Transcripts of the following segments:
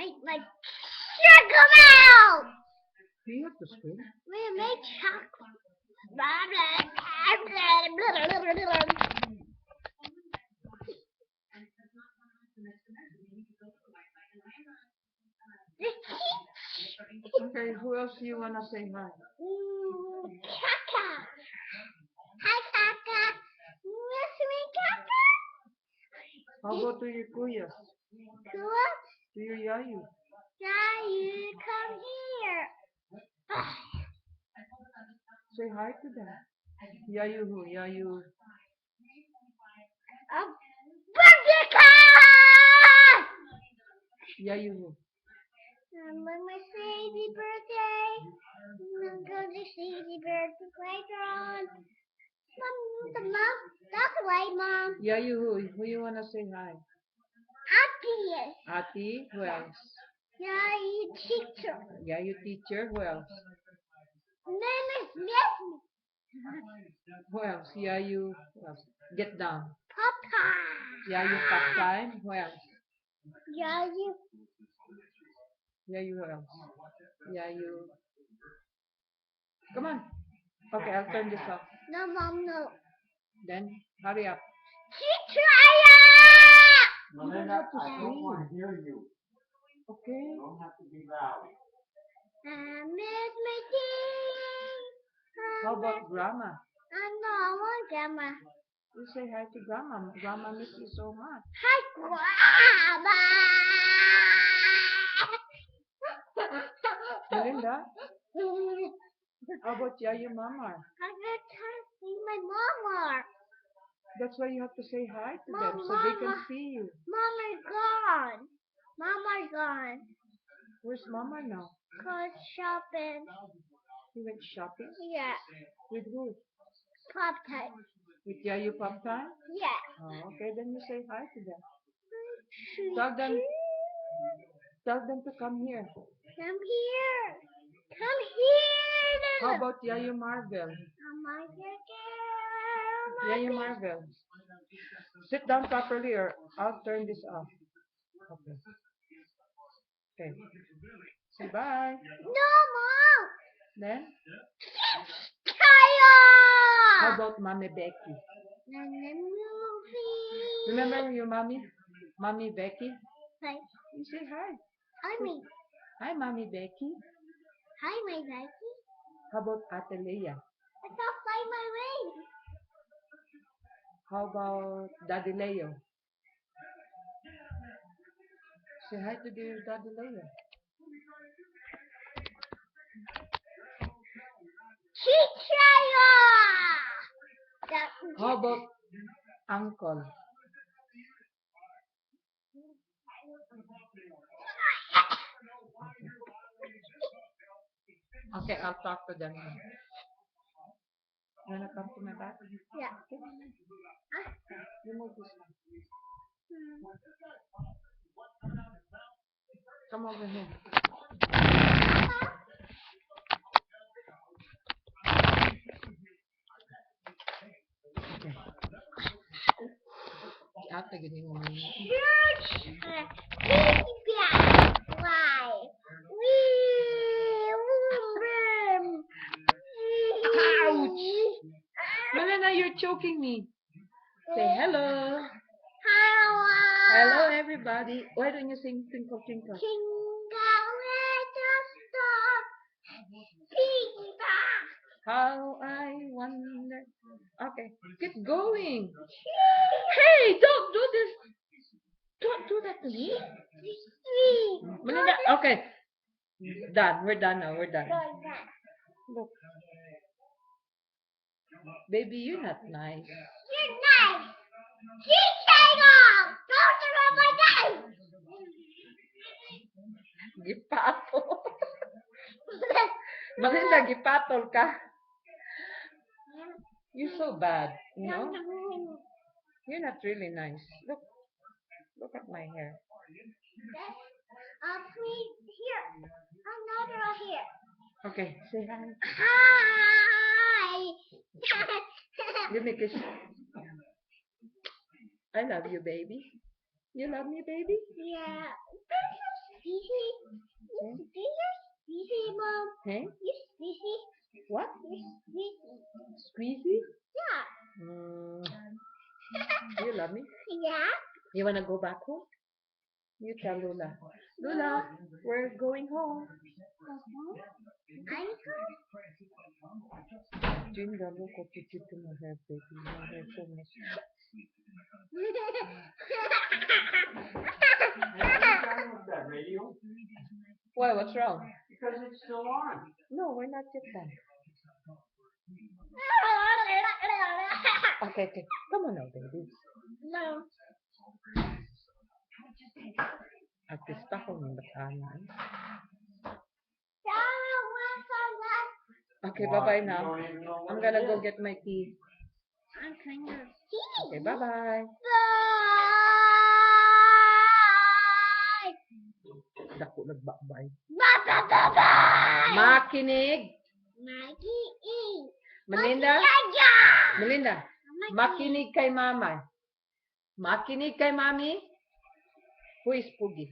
make my sugar melt. Do you have to scream? We make chocolate. Okay, who else do you want to say hi? Kaka. Hi, Kaka. Miss me, Kaka. How about to your kuyas? Kua, To your yayu? you come here. Say hi to them. Yayu who? Yayu. Birthday card! Yayu who? When my Sadie birthday, I'm going to see the birthday playground. Mom, that's right, Mom. Yayu who? Who you want to say hi? Happy. Ati? Who else? Yeah, you teacher. Yayu teacher? Who else? Name is Miss Who else? Yayu. Who else? Get down. Papa. Yayu pop time? Who else? Yeah, you. Yayu who else? Yayu. Come on. Okay, I'll turn this off. No, Mom, no. Then, hurry up. Teacher, Aya! You don't have to I don't want scream. to hear you. Okay? You don't have to be loud. I miss my king. How about grandma? No, I want Grandma. You say hi to grandma. Grandma miss you so much. Hi, Grandma. Melinda, how about Yayu Mama? I'm going to see my mama. That's why you have to say hi to them Mom, so they can Mama. see you. Mama's gone. Mama's gone. Where's Mama now? Cause shopping. He went shopping? Yeah. With who? Pop time. With Yayu Pop Time? Yeah. Oh, okay, then you say hi to them. Come Tell them to come here. here. Come here. How about Yayu Marvel? Yayu Marvel. Sit down properly or I'll turn this off. Okay. Okay. Say bye. No, Mom. Then, Kaya. how about Mommy Becky? And the movie. Remember your mommy? Mommy Becky? Hi. You say hi. Hi, me. Hi, Mommy Becky. Hi, my Becky. How about Ate Leia? I can't find my ring. How about Daddy Leo? Say hi to dear Daddy Leo. Chichaya. How about Uncle? Okay, I'll talk to them. You wanna come to my back? Yeah. You move this one. Come over here. Okay. Ate, ganyan mo. Church. Why? Ouch! Melina, you're choking me. Say hello. Hello, everybody. Why don't you sing Twinkle Twinkle? Twinkle little star. Twinkle. How I wonder. Okay, keep going. Hey, don't do this. Don't do that to me. Melinda, okay. Done. We're done now. We're done. Look. Baby, you're not nice. You're nice. Chichago. Don't throw my knife. Gipatol. Melinda, gipatol ka. You're so bad, you know? You're not really nice. Look at my hair. Please, here. Another here. Okay, say hi. Hi. Give me a kiss. I love you, baby. You love me, baby? Yeah. busy. You busy, Mom. Hey? You busy. What? You busy. Squeezy? Yeah. You love me? Yeah. You wanna go back home? You tell Lola. Lola, we're going home. I'm Jinda, look what you did to my hair, baby. My hair so much. That radio? Why? What's wrong? Because it's still on. No, we're not yet done. Okay, okay. Come on now, baby. No. Artista ko ng bata. Okay, bye-bye You now. don't even know what I'm gonna it go is. get my tea. I'm kind of. Okay, bye-bye. Bye. Dako nagbabay. Bye. Makinig! Maggie E. Melinda? Yaya. Melinda, makinig kay mama. Makinig kay mami. Who is Poogie?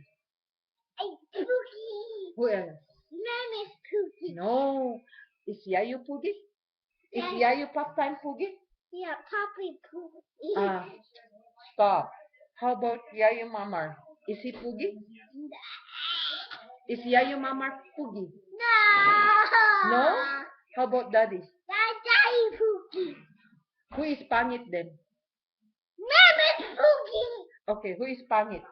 Ay, Pookie. Who else? Mom is Pookie. No. Is Yayu Poogie? Is Yes. Yayu Pop Time Poogie? Yeah, Poppy Pookie. Stop. How about Yayu Mamar? Is he Poogie? Is Yayu Mamar Poogie? No. No? How about Daddy? Daddy Pookie. Who is Pangit then? Mom is Pookie. Okay, who is Pangit?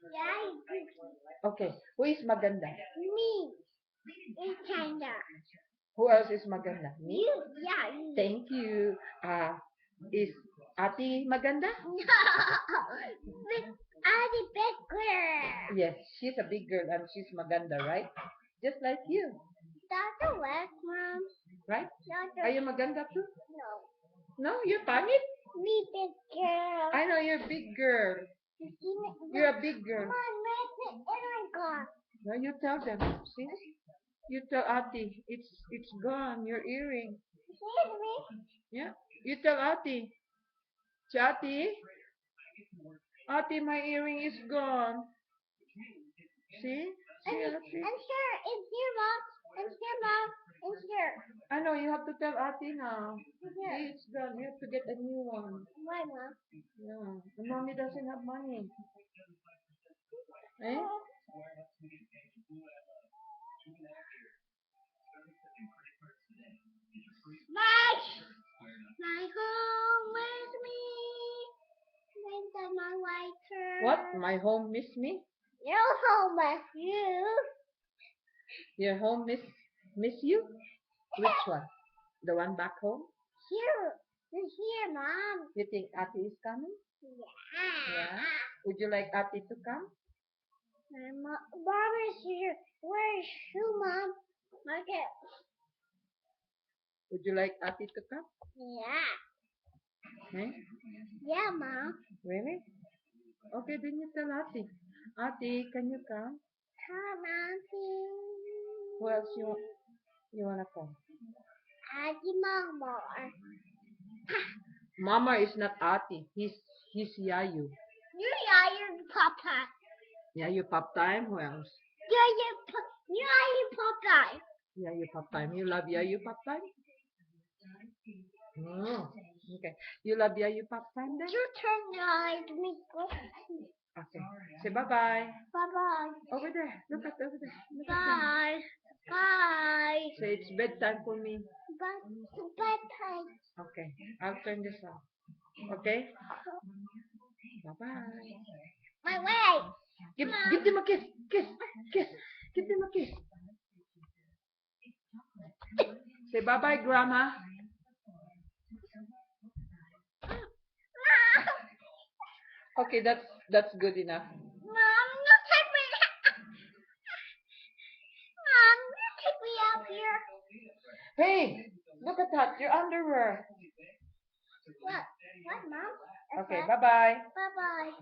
Daddy Pookie. Okay, who is Maganda? Me. It's kinda. Who else is Maganda? Me? You, yeah, you. Thank you. Is Ati Maganda? No. But I'm the big girl. Yes, she's a big girl and she's Maganda, right? Just like you, That's a work, Mom. right? That's Are you Maganda too? No. No, you're Pangit? Me, big girl. I know you're a big girl. You're a big girl. Mom, where's the inner girl? Now you tell them. See? You tell Ati, it's gone, your earring. See me? Yeah. You tell Ati. Si Ati? Ati, my earring is gone. See? See, Ati? I'm sure it's here, Mom. It's here, Mom. It's here. I know, you have to tell Ati now. Here. See, it's gone. You have to get a new one. Why, Mom? Yeah. The mommy doesn't have money. Eh? My home with me. When my lighter. What? My home miss me? Your home with you. Your home miss you? Which one? The one back home? Here. It's here, Mom. You think Ati is coming? Yeah. Yeah. Would you like Ati to come? My mom is here. Where is you, Mom? Okay. Would you like Ati to come? Yeah. Eh? Yeah, Mom. Really? Okay, then you tell Ati. Ati, can you come? Come, Auntie. Who else you wanna come? Auntie Mama. Mama is not Ati. He's Yayu. You're Papa. Yayu Pop Time. Who else? You're Papa. Yayu Pop Time. You love Yayu Pop Time? Oh, okay. You love Yayu Pop Time then? You turn your eyes to me. Okay. Say bye-bye. Bye-bye. Over there. Look at over there. Look at them. Bye. Bye. Say it's bedtime for me. Bye-bye. Okay. I'll turn this off. Okay? Bye-bye. My way. Give them a kiss. Kiss. Kiss. Give them a kiss. Say bye-bye, Grandma. Okay, that's good enough. Mom, you take me. Mom, you take me out here. Hey, look at that. Your underwear. What? What, Mom? Okay, bye-bye. Bye-bye.